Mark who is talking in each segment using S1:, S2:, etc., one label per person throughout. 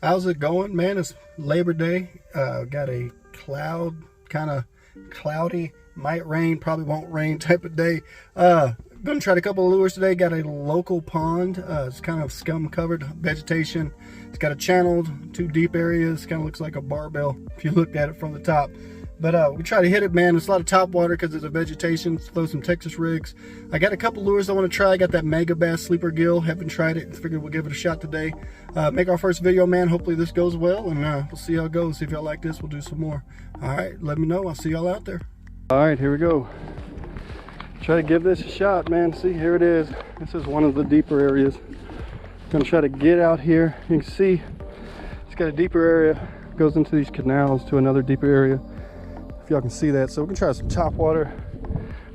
S1: How's it going, man? It's Labor Day. Got a kind of cloudy, might rain, probably won't rain type of day. Gonna try a couple of lures today. Got a local pond. It's kind of scum covered vegetation. It's got a channeled, two deep areas. Kind of looks like a barbell if you looked at it from the top. But we try to hit it, man. It's a lot of top water because it's a vegetation. Throw some Texas rigs. I got a couple lures I want to try. I got that Mega Bass Sleeper Gill. Haven't tried it. Figured we'll give it a shot today. Make our first video, man. Hopefully this goes well, and we'll see how it goes. See if y'all like this, we'll do some more. All right, let me know. I'll see y'all out there. All right, here we go. Try to give this a shot, man. See, here it is. This is one of the deeper areas. Gonna try to get out here. You can see it's got a deeper area. Goes into these canals to another deeper area. If y'all can see that. So we can try some top water.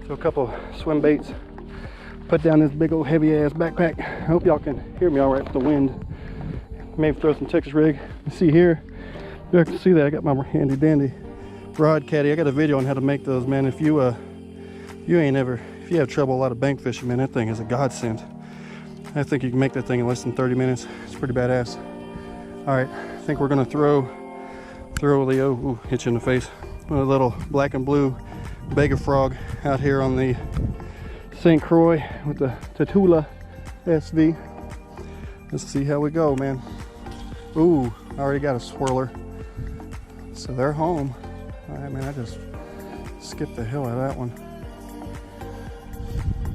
S1: So a couple swim baits. Put down this big old heavy ass backpack. I hope y'all can hear me all right with the wind. Maybe throw some Texas rig. You see here, you can see that I got my handy dandy rod caddy. I got a video on how to make those, man. If you have trouble a lot of bank fishing, man, that thing is a godsend. I think you can make that thing in less than 30 minutes. It's pretty badass. All right, I think we're gonna throw the hit you in the face. A little black and blue beggar frog out here on the St. Croix with the Tatula SV. Let's see how we go, man. Ooh, I already got a swirler. So they're home. All right, man, I just skipped the hell out of that one.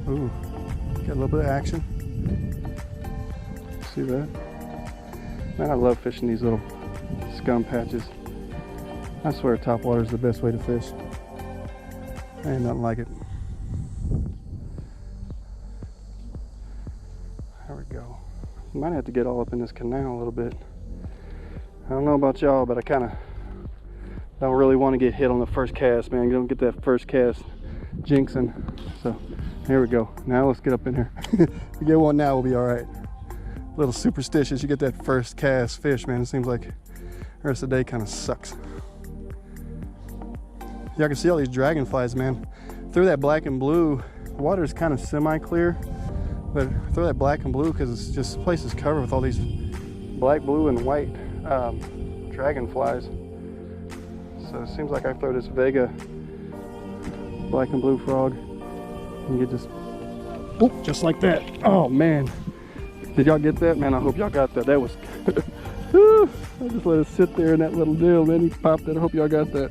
S1: Ooh, got a little bit of action. See that? Man, I love fishing these little scum patches. I swear top water is the best way to fish. Ain't nothing like it. There we go. Might have to get all up in this canal a little bit. I don't know about y'all, but I kind of don't really want to get hit on the first cast, man. You don't get that first cast jinxing. So here we go. Now let's get up in here. If we get one now, we'll be all right. A little superstitious. You get that first cast fish, man. It seems like the rest of the day kind of sucks. Y'all can see all these dragonflies, man. Through that black and blue, water is kind of semi-clear, but through that black and blue, because it's just, the place is covered with all these black, blue, and white dragonflies. So it seems like I throw this Vega black and blue frog and get just, oh, just like that. Oh man, did y'all get that, man? I hope y'all got that. That was I just let it sit there in that little deal, man. He popped it. I hope y'all got that.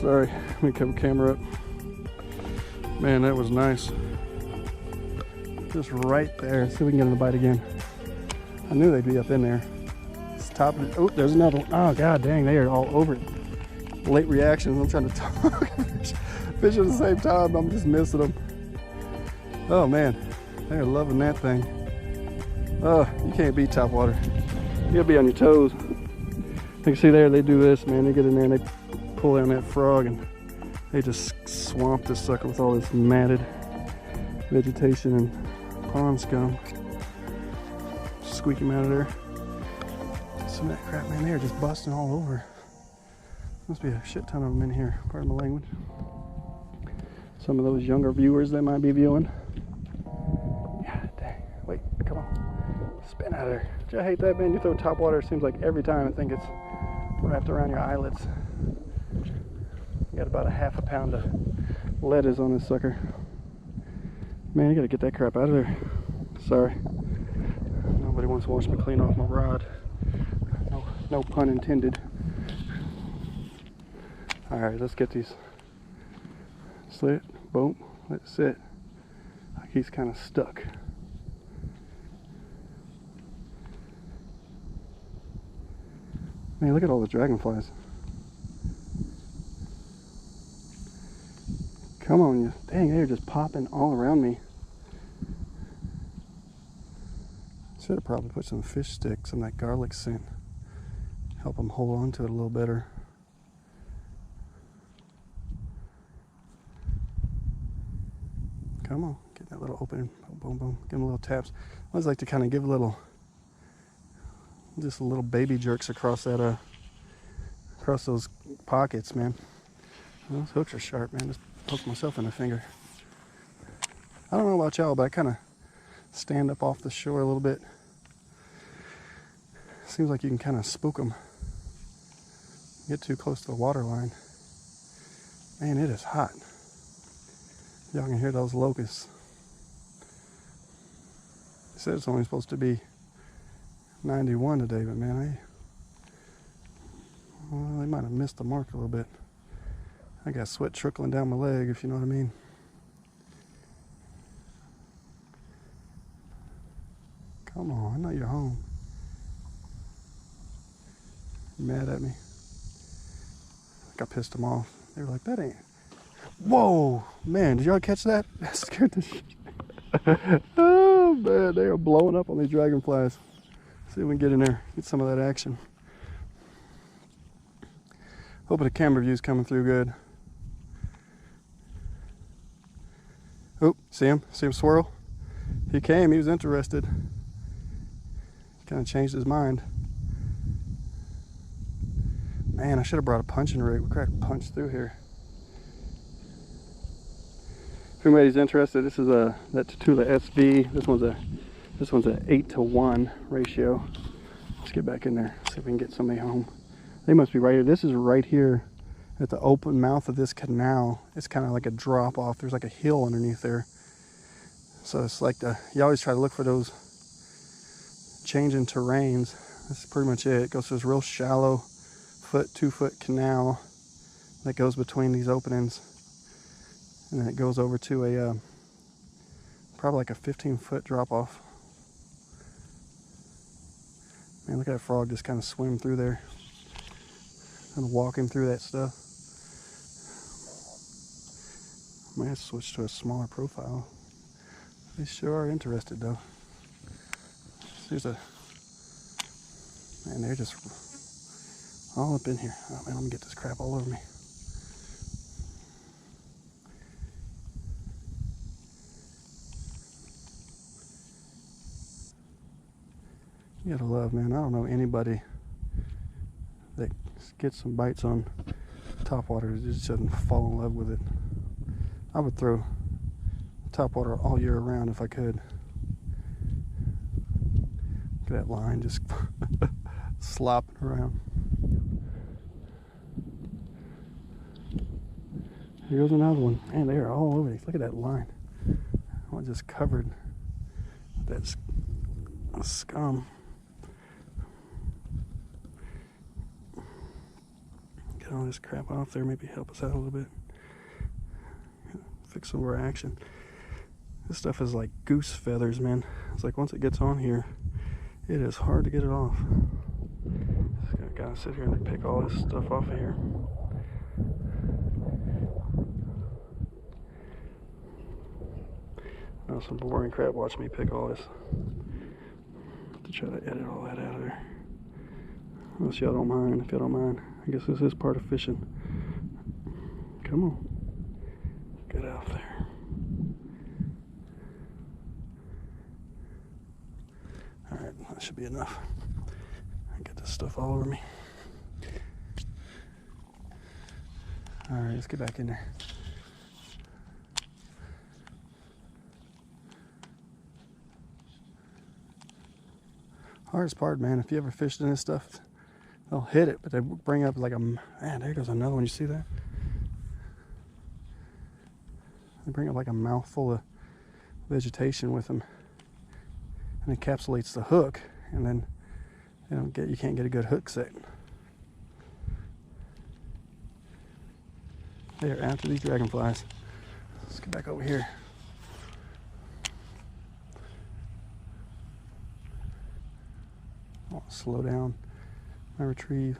S1: Sorry, let me come camera up. Man, that was nice. Just right there. See if we can get in the bite again. I knew they'd be up in there. It's top of it. Oh, there's another one. Oh, god dang, they are all over it. Late reactions. I'm trying to talk. Fish at the same time. I'm just missing them. Oh man, they're loving that thing. Oh, you can't beat top water. You gotta be on your toes. You can see there, they do this, man. They get in there and they pull down that frog and they just swamp this sucker with all this matted vegetation and pond scum. Squeak him out of there. Some of that crap, man, they are just busting all over. Must be a shit ton of them in here, pardon my language. Some of those younger viewers that might be viewing. God dang, wait, come on. Spin out of there. I hate that, man. You throw top water, it seems like every time I think it's wrapped around your eyelids. Got about a half a pound of lettuce on this sucker. Man, you gotta get that crap out of there. Sorry. Nobody wants to watch me clean off my rod. No pun intended. Alright, let's get these. Slit, boom, let it sit. Like he's kind of stuck. Man, look at all the dragonflies. Come on, you. Dang, they're just popping all around me. Should have probably put some fish sticks and that garlic scent. Help them hold on to it a little better. Come on, get that little opening. Boom, boom, boom. Give them little taps. I always like to kind of give just a little baby jerks across that, across those pockets, man. Well, those hooks are sharp, man. Just poke myself in the finger. I don't know about y'all, but I kind of stand up off the shore a little bit Seems like you can kind of spook them. Get too close to the water line. Man, it is hot. Y'all can hear those locusts. It said it's only supposed to be 91 today, but man, they might have missed the mark a little bit. I got sweat trickling down my leg, if you know what I mean. Come on, I know you're home. You mad at me? I think I pissed them off. They were like, that ain't... Whoa! Man, did y'all catch that? That scared the shit. Oh man, they are blowing up on these dragonflies. See if we can get in there, get some of that action. Hoping the camera view's coming through good. Oh, see him? See him swirl? He came, he was interested. He kind of changed his mind. Man, I should have brought a punching rig. We could punch through here. If anybody's interested, this is that Tatula SV. This one's a 8-to-1 ratio. Let's get back in there, see if we can get somebody home. They must be right here. This is right here at the open mouth of this canal. It's kind of like a drop off. There's like a hill underneath there. So it's like you always try to look for those changing terrains. That's pretty much it. It goes to this real shallow 2-foot canal that goes between these openings. And then it goes over to a probably like a 15-foot drop off. Man, look at that frog just kind of swim through there. Kind of walking through that stuff. I might have to switch to a smaller profile. They sure are interested though. There's a... Man, they're just all up in here. Oh man, let me get this crap all over me. You gotta love, man. I don't know anybody that gets some bites on topwater that just doesn't fall in love with it. I would throw topwater all year around if I could. Look at that line just slopping around. Here goes another one. Man, they are all over these. Look at that line. One just covered with that scum. Get all this crap off there, maybe help us out a little bit. Fix some of our action. This stuff is like goose feathers, man. It's like once it gets on here, it is hard to get it off. Just gotta sit here and pick all this stuff off of here. Now some boring crap. Watch me pick all this. To try to edit all that out of there. Unless y'all don't mind. If y'all don't mind, I guess this is part of fishing. Come on, get out there. All right, that should be enough. Get this stuff all over me. All right, let's get back in there. Hardest part, man, if you ever fished in this stuff, they'll hit it, but they bring up like a, man, there goes another one. You see that? They bring up like a mouthful of vegetation with them, and encapsulates the hook, and then you can't get a good hook set. They are after these dragonflies. Let's get back over here. I want to slow down my retrieve.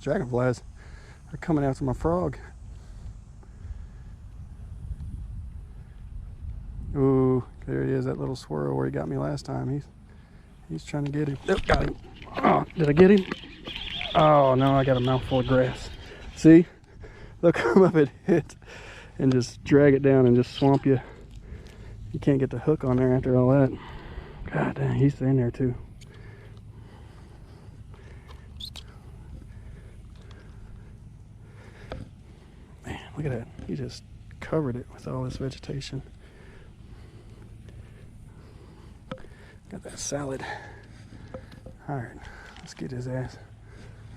S1: Dragonflies are coming after my frog. Ooh, there he is, that little swirl where he got me last time. He's trying to get him. Oh, got him. Oh, did I get him? Oh no, I got a mouthful of grass. See? They'll come up and hit and just drag it down and just swamp you. You can't get the hook on there after all that. God dang, he's in there too. Man, look at that. He just covered it with all this vegetation. Got that salad. All right, let's get his ass.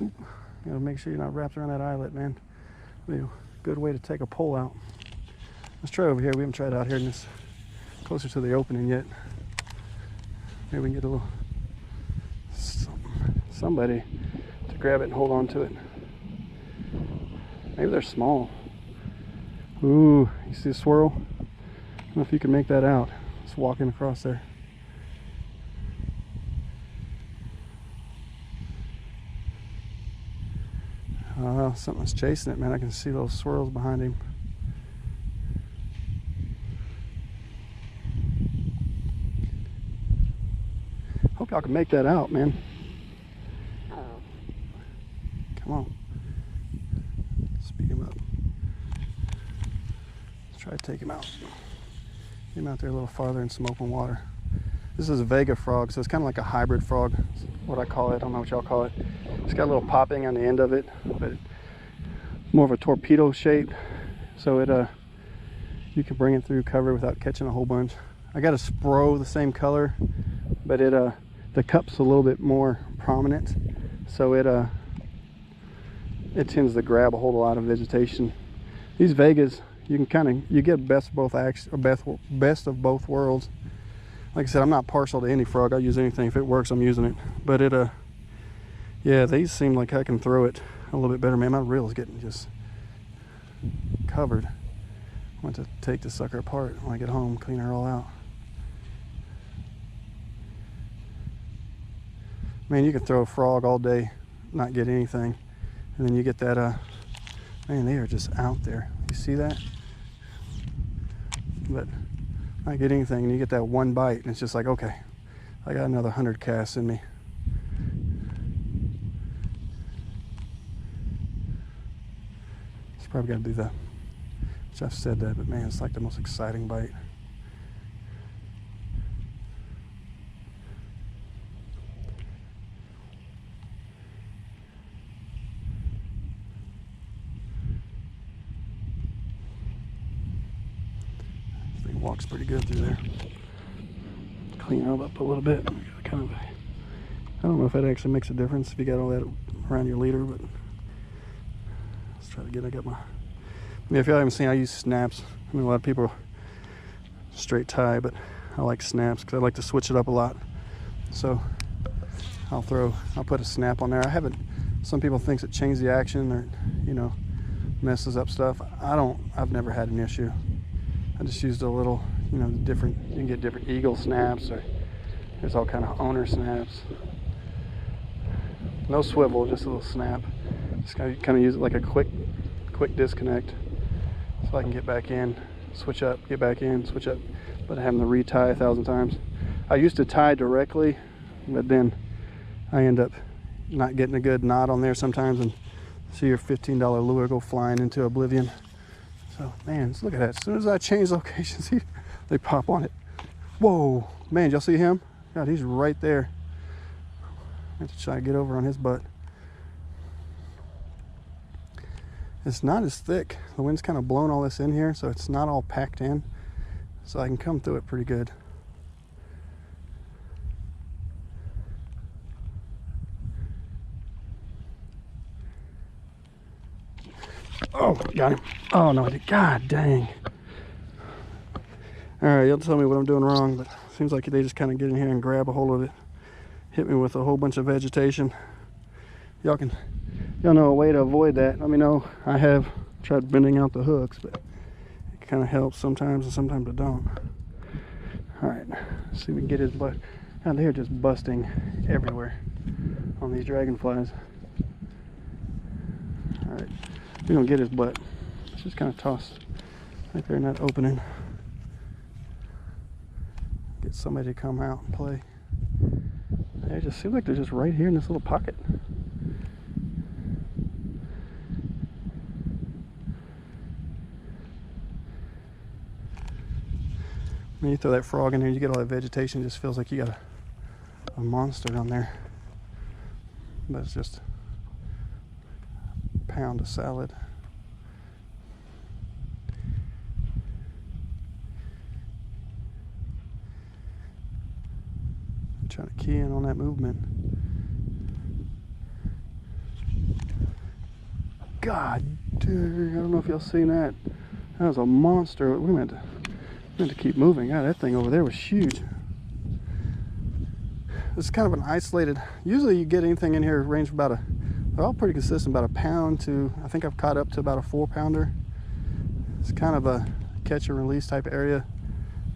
S1: Oop. You gotta make sure you're not wrapped around that eyelet, man. Be a good way to take a pole out. Let's try over here. We haven't tried out here in this closer to the opening yet. Maybe we can get a little somebody to grab it and hold on to it. Maybe they're small. Ooh, you see the swirl? I don't know if you can make that out. It's walking across there. Something's chasing it, man. I can see those swirls behind him. Hope y'all can make that out, man. Come on. Speed him up. Let's try to take him out. Get him out there a little farther in some open water. This is a Vega frog, so it's kind of like a hybrid frog. That's what I call it. I don't know what y'all call it. It's got a little popping on the end of it, but more of a torpedo shape. So it you can bring it through cover without catching a whole bunch. I got a Spro the same color, but the cup's a little bit more prominent, so it tends to grab a whole lot of vegetation. These Vegas, you get best of both worlds. Like I said, I'm not partial to any frog. I'll use anything. If it works, I'm using it. But yeah, these seem like I can throw it a little bit better. Man, my reel is getting just covered. I want to take the sucker apart when I get home, clean her all out. Man, you can throw a frog all day, not get anything. And then you get that, man, they are just out there. You see that? But not get anything, and you get that one bite, and it's just like, okay, I got another 100 casts in me. It's probably got to be Jeff said that, but man, it's like the most exciting bite. Walks pretty good through there. Clean it up a little bit. Kind of, I don't know if that actually makes a difference if you got all that around your leader, but let's try to get. I mean, if y'all haven't seen, I use snaps. I mean, a lot of people straight tie, but I like snaps because I like to switch it up a lot. So I'll put a snap on there. Some people think it changes the action or, messes up stuff. I've never had an issue. I just used a little, you can get different eagle snaps, or there's all kind of owner snaps. No swivel, just a little snap. Just kind of use it like a quick disconnect, so I can get back in, switch up, get back in, switch up, but having to retie 1,000 times. I used to tie directly, but then I end up not getting a good knot on there sometimes, and see your $15 lure go flying into oblivion. So, man, look at that. As soon as I change locations, they pop on it. Whoa, man, y'all see him? God, he's right there. I have to try to get over on his butt. It's not as thick. The wind's kind of blown all this in here, so it's not all packed in. So I can come through it pretty good. Oh, got him. Oh, no, I did. God dang. All right, you'll tell me what I'm doing wrong, but it seems like they just kind of get in here and grab a hold of it. Hit me with a whole bunch of vegetation. Y'all know a way to avoid that. Let me know. I have tried bending out the hooks, but it kind of helps sometimes and sometimes it don't. All right, let's see if we can get his butt. God, they're just busting everywhere on these dragonflies. All right. We don't get his butt. It's just kind of tossed right there in that opening. Get somebody to come out and play. They just seem like they're just right here in this little pocket. When you throw that frog in there, you get all that vegetation. It just feels like you got a monster on there. But it's just pound of salad. Trying to key in on that movement. God, dude, I don't know if y'all seen that. That was a monster. We meant to keep moving. God, that thing over there was huge. It's kind of an isolated. Usually you get anything in here range about they're all pretty consistent, about a pound to, I think I've caught up to about a 4-pounder. It's kind of a catch and release type area.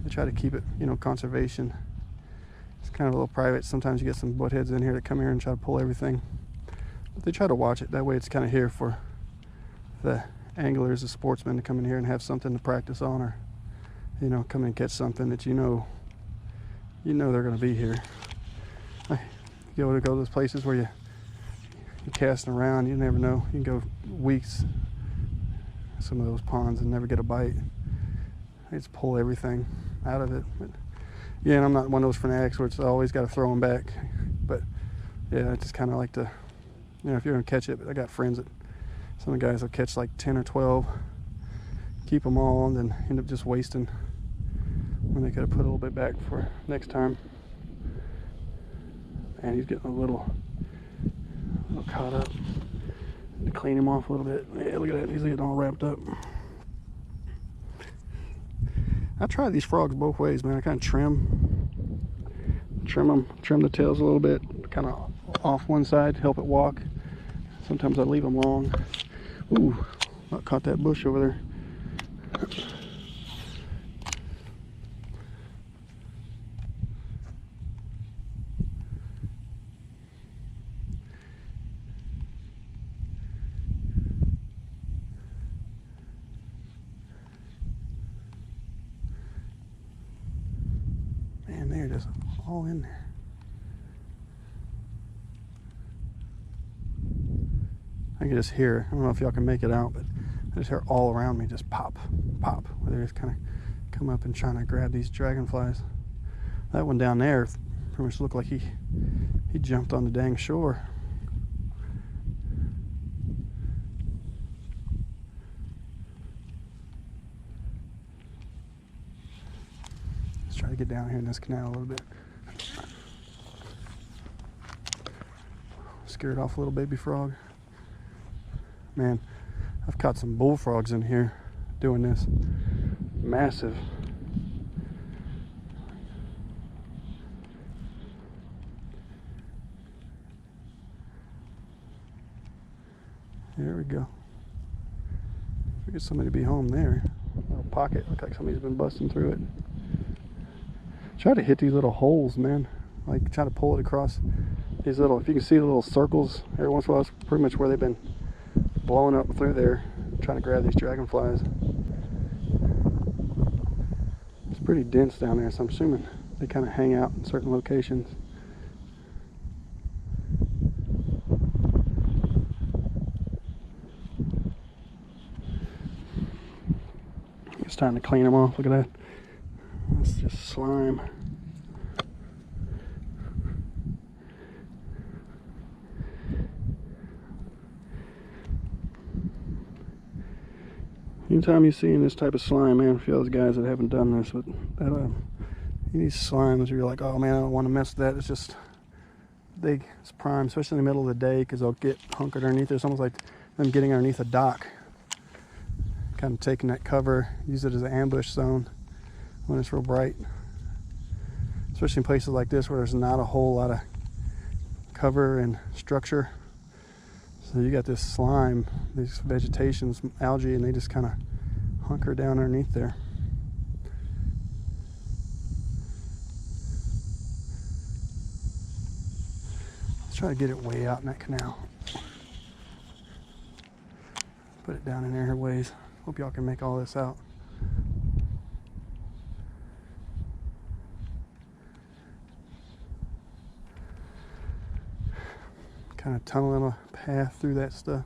S1: They try to keep it, you know, conservation. It's kind of a little private. Sometimes you get some buttheads in here that come here and try to pull everything. But they try to watch it. That way it's kind of here for the anglers, the sportsmen to come in here and have something to practice on, or, you know, come and catch something that you know they're going to be here. You able to go to those places where you're casting around, you never know. You can go weeks some of those ponds and never get a bite. They just pull everything out of it. But yeah, and I'm not one of those fanatics where it's always got to throw them back. But yeah, I just kind of like to, you know, if you're gonna catch it. But I got friends that some of the guys will catch like 10 or 12, keep them all, and then end up just wasting when they could have put a little bit back for next time. And he's getting a little caught up. To clean him off a little bit. Yeah, look at that. He's getting all wrapped up. I try these frogs both ways, man. I kind of trim the tails a little bit, kind of off one side, help it walk. Sometimes I leave them long. Ooh, I caught that bush over there. Man, they're just all in there. I can just hear, I don't know if y'all can make it out, but I just hear all around me just pop, pop, where they just kind of come up and trying to grab these dragonflies. That one down there pretty much looked like he jumped on the dang shore. Let's try to get down here in this canal a little bit. Scared off a little baby frog. Man, I've caught some bullfrogs in here doing this. Massive. There we go. We get somebody to be home there. Little pocket. Looks like somebody's been busting through it. Try to hit these little holes, man. Like try to pull it across these little, if you can see the little circles every once in a while, that's pretty much where they've been blowing up through there, trying to grab these dragonflies. It's pretty dense down there, so I'm assuming they kind of hang out in certain locations. It's time to clean them off. Look at that. That's just slime. Anytime you see this type of slime, man, for those guys that haven't done this, but that, these slimes, you're like, oh man, I don't want to mess with that. It's just, it's prime, especially in the middle of the day, because they'll get hunkered underneath. It's almost like them getting underneath a dock, kind of taking that cover, use it as an ambush zone when it's real bright. Especially in places like this where there's not a whole lot of cover and structure. So you got this slime, these vegetations, algae, and they just kind of hunker down underneath there. Let's try to get it way out in that canal. Put it down in there a ways. Hope y'all can make all this out. Kind of tunneling a path through that stuff.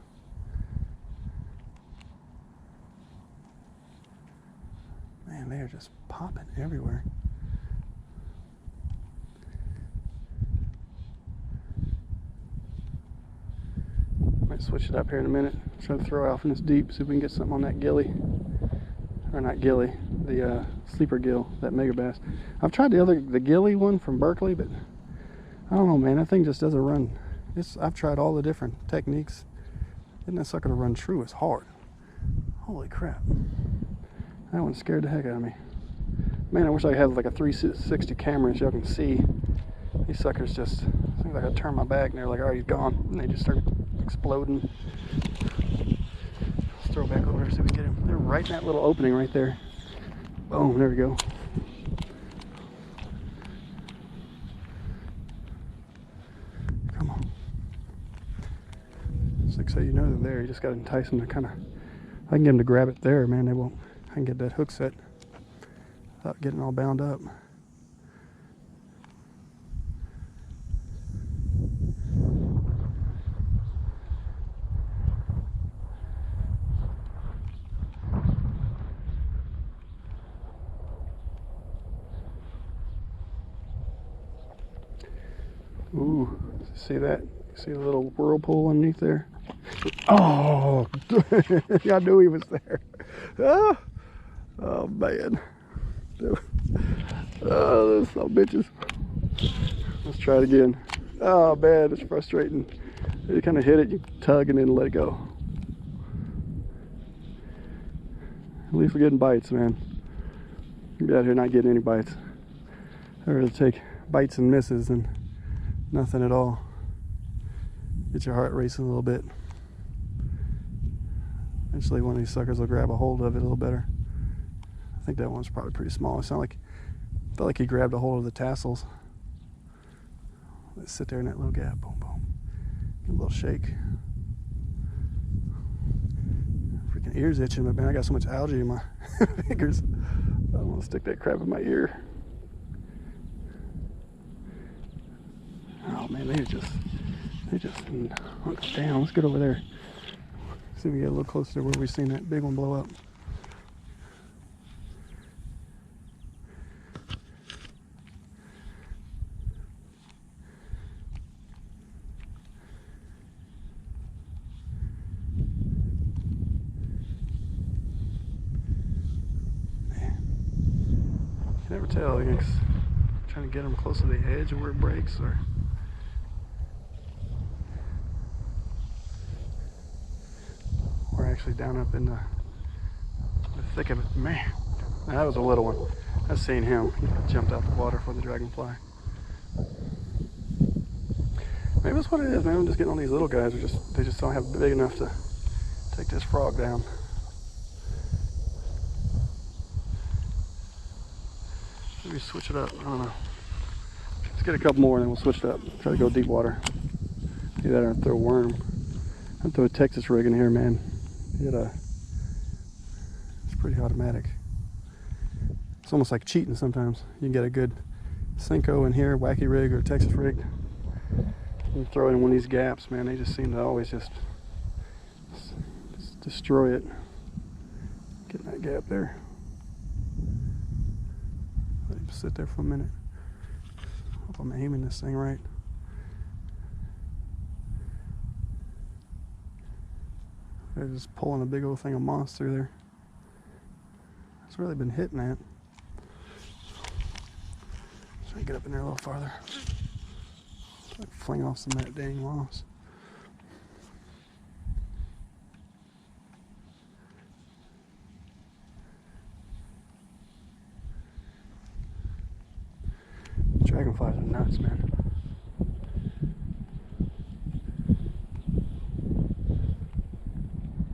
S1: Man, they are just popping everywhere. Might switch it up here in a minute. Try to throw out from this deep, see if we can get something on that gilly. Or not gilly, the sleeper gill, that mega bass. I've tried the gilly one from Berkeley, but I don't know, man. That thing just doesn't run. I've tried all the different techniques. Getting that sucker to run true is hard. Holy crap. That one scared the heck out of me. Man, I wish I had like a 360 camera so y'all can see. These suckers just, I think like I turn my back and they're like, all right, he's gone. And they just start exploding. Let's throw it back over there so we can get him. They're right in that little opening right there. Boom, there we go. Come on. It's like, so you know they're there. You just got to entice them to kind of, I can get them to grab it there, man. They won't, I can get that hook set without getting all bound up. Ooh, see that? See the little whirlpool underneath there? Oh, I knew he was there. Oh man. Oh, those some bitches. Let's try it again. Oh man, it's frustrating. You kind of hit it, you tug, and then let it go. At least we're getting bites, man. Be out here not getting any bites. I'd rather take bites and misses than nothing at all. Get your heart racing a little bit. Eventually one of these suckers will grab a hold of it a little better. I think that one's probably pretty small. It felt like he grabbed a hold of the tassels. Let's sit there in that little gap. Boom, boom. Give a little shake. Freaking ears itching, but man, I got so much algae in my fingers. I don't want to stick that crap in my ear. Oh man, they just damn, let's get over there. See if we get a little closer to where we've seen that big one blow up. Man, you can never tell. I guess trying to get them close to the edge of where it breaks, or actually down up in the thick of it. Man, that was a little one. I've seen him. He jumped out the water for the dragonfly. Maybe that's what it is, man. I'm just getting on these little guys. They just don't have big enough to take this frog down. Maybe switch it up. I don't know. Let's get a couple more and then we'll switch it up. Try to go deep water. Do that or throw a worm. I'll throw a Texas rig in here, man. It's pretty automatic. It's almost like cheating sometimes. You can get a good Cinco in here, wacky rig or Texas rig. You throw it in one of these gaps, man. They just seem to always just destroy it. Get in that gap there. Let him sit there for a minute. Hope I'm aiming this thing right. They're just pulling a big old thing of moss through there. It's really been hitting that. Try to get up in there a little farther. Like fling off some of that dang moss. Dragonflies are nuts, man.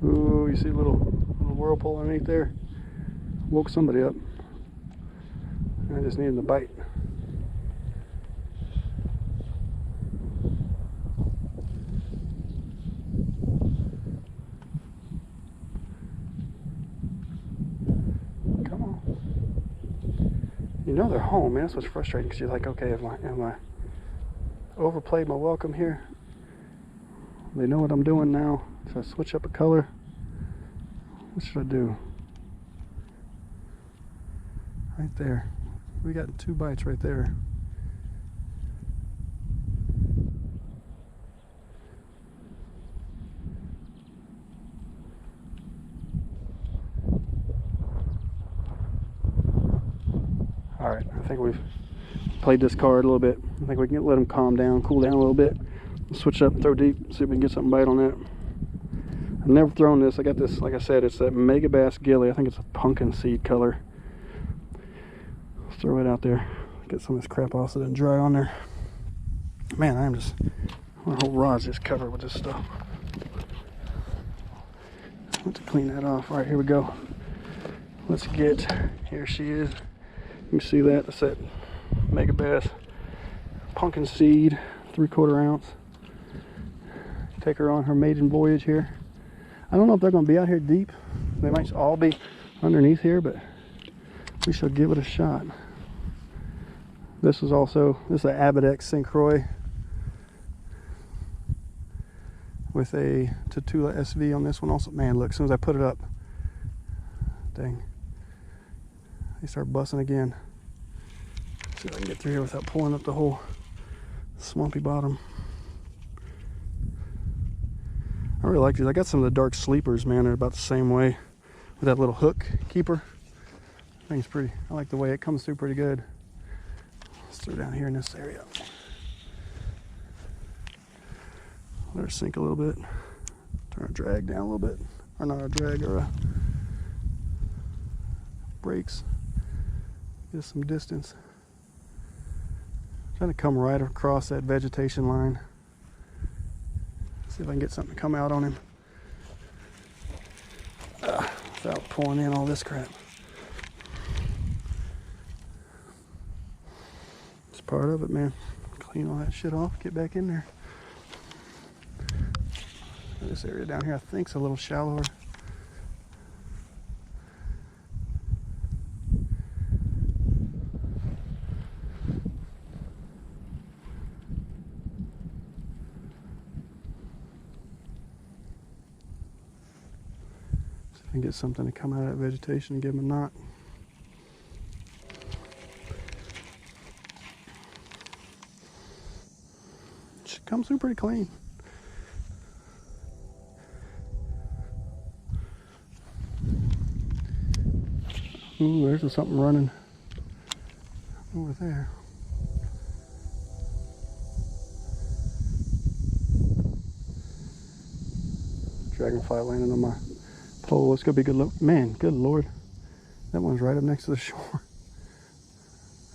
S1: Ooh, you see a little whirlpool underneath there? Woke somebody up. I just needed the bite. Come on. You know they're home, man. That's what's frustrating, because you're like, okay, have I overplayed my welcome here? They know what I'm doing now. So I switch up a color. What should I do? Right there. We got 2 bites right there. All right, I think we've played this card a little bit. I think we can let him calm down, cool down a little bit. Switch up and throw deep, see if we can get something bite on that. I've never thrown this. I got this, like I said, it's that Mega Bass Gilly. I think it's a pumpkin seed color. Let's throw it out there. Get some of this crap off so it doesn't dry on there. Man, I'm just, my whole rod's just covered with this stuff. I want to clean that off. All right, here we go. Let's get, here she is. You can see that, that's that Mega Bass pumpkin seed, 3/4 ounce. Take her on her maiden voyage here. I don't know if they're going to be out here deep. They might all be underneath here, but we shall give it a shot. This is also, this is an Abidex St. Croix with a Tatula SV on this one also. Man, look, as soon as I put it up, dang, they start busting again. See if I can get through here without pulling up the whole swampy bottom. I really like these. I got some of the dark sleepers, man. They're about the same way with that little hook keeper. I think it's pretty, I like the way it comes through pretty good. Let's throw it down here in this area. Let her sink a little bit. Turn our drag down a little bit. Or not our drag, or brakes. Get some distance. Trying to come right across that vegetation line. See if I can get something to come out on him without pulling in all this crap. It's part of it, man. Clean all that shit off, get back in there. This area down here I think is a little shallower. And get something to come out of that vegetation and give them a knot. Should come through pretty clean. Ooh, there's something running over there. Dragonfly landing on my pole. It's gonna be good look. Man, good lord. That one's right up next to the shore.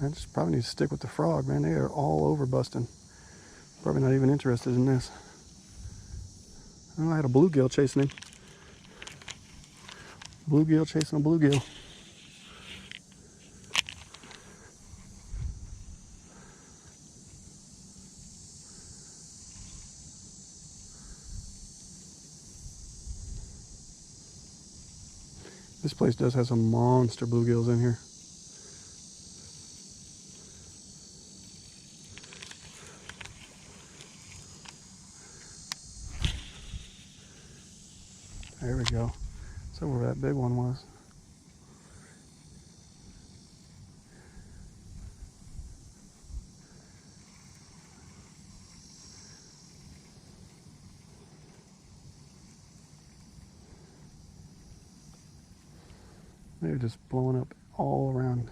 S1: I just probably need to stick with the frog, man. They are all over busting. Probably not even interested in this. Oh, I had a bluegill chasing him. Bluegill chasing a bluegill. This place does have some monster bluegills in here. There we go. That's where that big one was. They're just blowing up all around.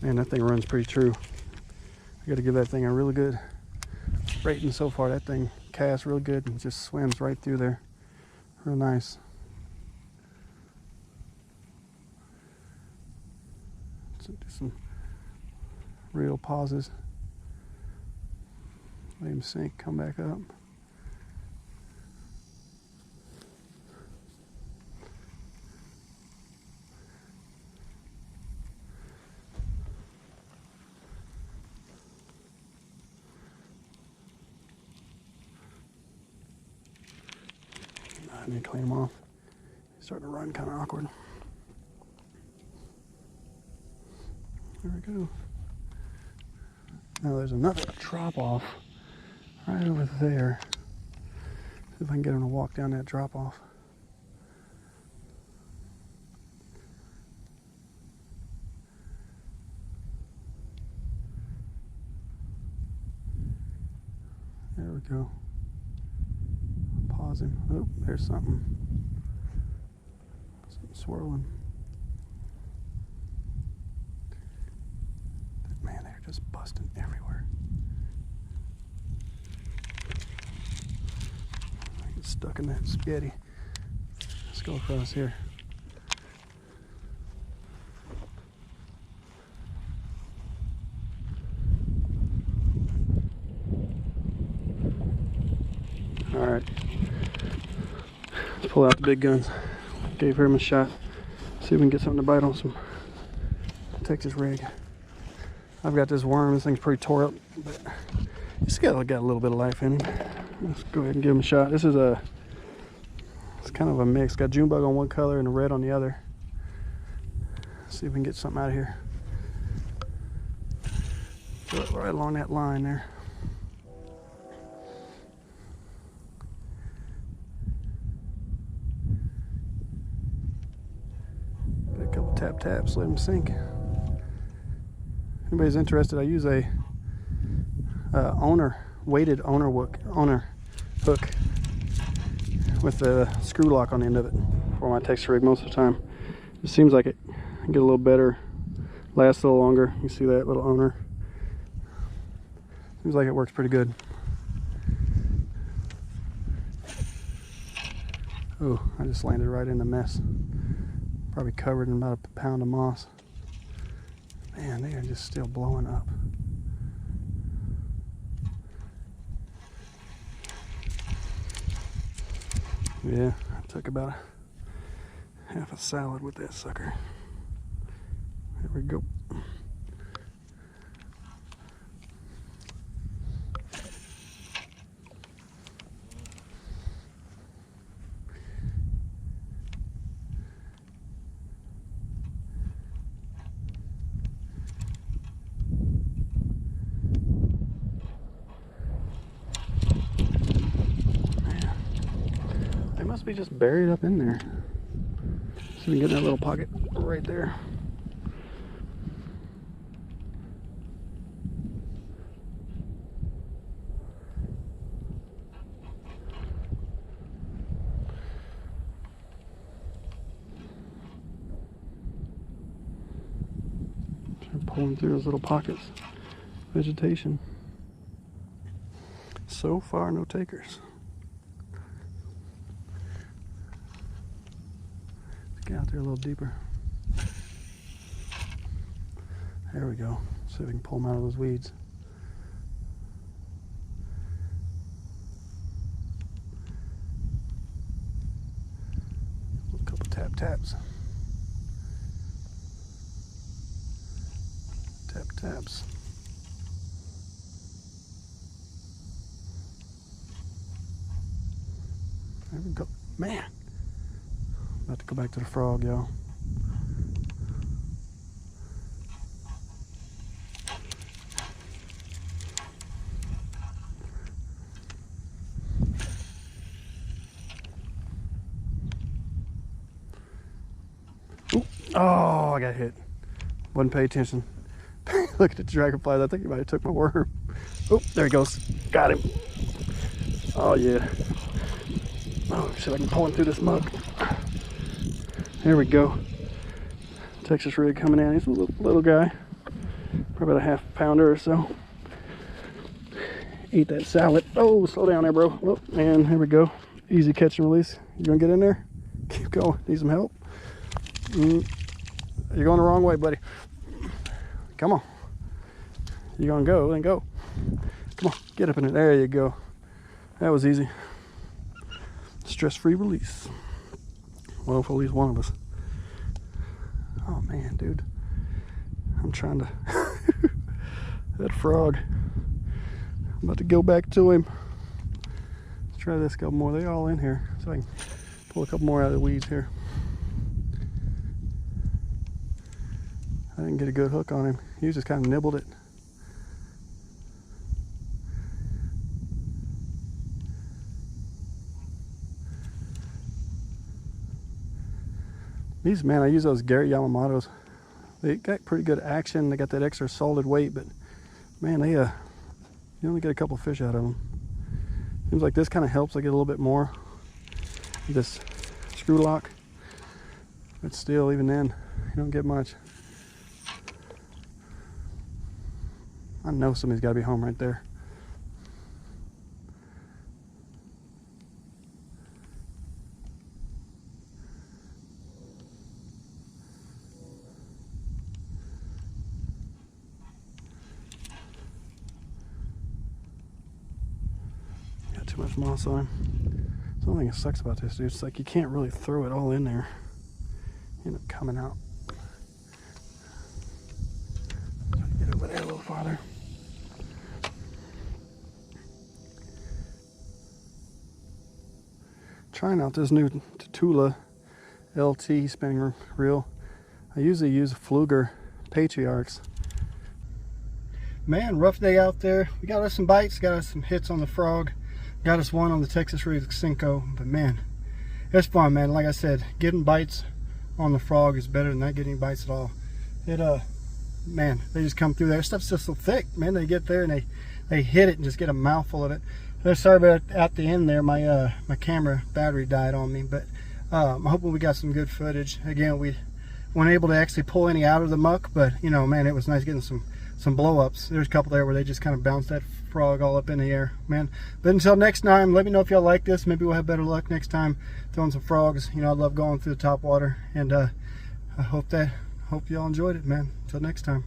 S1: Man, that thing runs pretty true. I gotta give that thing a really good rating so far. That thing casts real good and just swims right through there. Real nice. So do some real pauses. Let him sink, come back up. I need to clean them off. He's starting to run kind of awkward. There we go. Now there's another drop off right over there. See if I can get him to walk down that drop off. There we go. Pause him. Oh, there's something. Something swirling. just busting everywhere. I get stuck in that spaghetti. Let's go across here. All right, let's pull out the big guns. Gave him a shot. See if we can get something to bite on some Texas rig. I've got this worm. This thing's pretty tore up, but it's got a little bit of life in him. Let's go ahead and give him a shot. This is it's kind of a mix. Got June bug on one color and a red on the other. See if we can get something out of here. Throw it right along that line there. Get a couple taps, let them sink. If anybody's interested, I use a weighted owner hook with a screw lock on the end of it for my Texas rig most of the time. It seems like it can get a little better, lasts a little longer. You see that little owner? Seems like it works pretty good. Oh, I just landed right in the mess. Probably covered in about a pound of moss. Man, they are just still blowing up. Yeah, I took about half a salad with that sucker. There we go. Must be just buried up in there. So we can get in that little pocket right there. Start pulling through those little pockets. Vegetation. So far, no takers. Get out there a little deeper. There we go. See if we can pull them out of those weeds. A couple taps. Taps. There we go. Man. About to go back to the frog, y'all. Ooh. Oh, I got hit. Wasn't paying attention. Look at the dragonflies. I think he might have took my worm. Oh, there he goes. Got him. Oh, yeah. Oh, see if I can pull him through this mug. There we go. Texas rig coming in. He's a little guy. Probably about a half pounder or so. Eat that salad. Oh, slow down there, bro. Oh, and here we go. Easy catch and release. You gonna get in there? Keep going. Need some help? You're going the wrong way, buddy. Come on. You gonna go? Then go. Come on. Get up in it. There you go. That was easy. Stress-free release. Well, for at least one of us. Oh man, dude. I'm trying to that frog. I'm about to go back to him. Let's try this couple more. They're all in here. So I can pull a couple more out of the weeds here. I didn't get a good hook on him. He just kind of nibbled it. These, man, I use those Gary Yamamoto's. They got pretty good action. They got that extra solid weight, but man, they you only get a couple fish out of them. Seems like this kind of helps. I get a little bit more. This screw lock, but still, even then, you don't get much. I know somebody's got to be home right there. Got too much moss on him. The only thing that sucks about this, dude, it's like you can't really throw it all in there. You end up coming out. Get over there a little farther. Trying out this new Tula LT spinning reel. I usually use Fluger Patriarchs. Man, rough day out there. We got us some bites, got us some hits on the frog, got us one on the Texas rig Skunk. But man, it's fun, man. Like I said, getting bites on the frog is better than not getting bites at all. It man, they just come through there. Stuff's just so thick, man. They get there and they hit it and just get a mouthful of it. Sorry about at the end there, my my camera battery died on me, but I'm hoping we got some good footage. Again, we weren't able to actually pull any out of the muck, but you know, man, it was nice getting some blow-ups. There's a couple there where they just kind of bounced that frog all up in the air, man. But until next time, let me know if y'all like this. Maybe we'll have better luck next time throwing some frogs. You know, I love going through the top water, and I hope y'all enjoyed it, man. Until next time.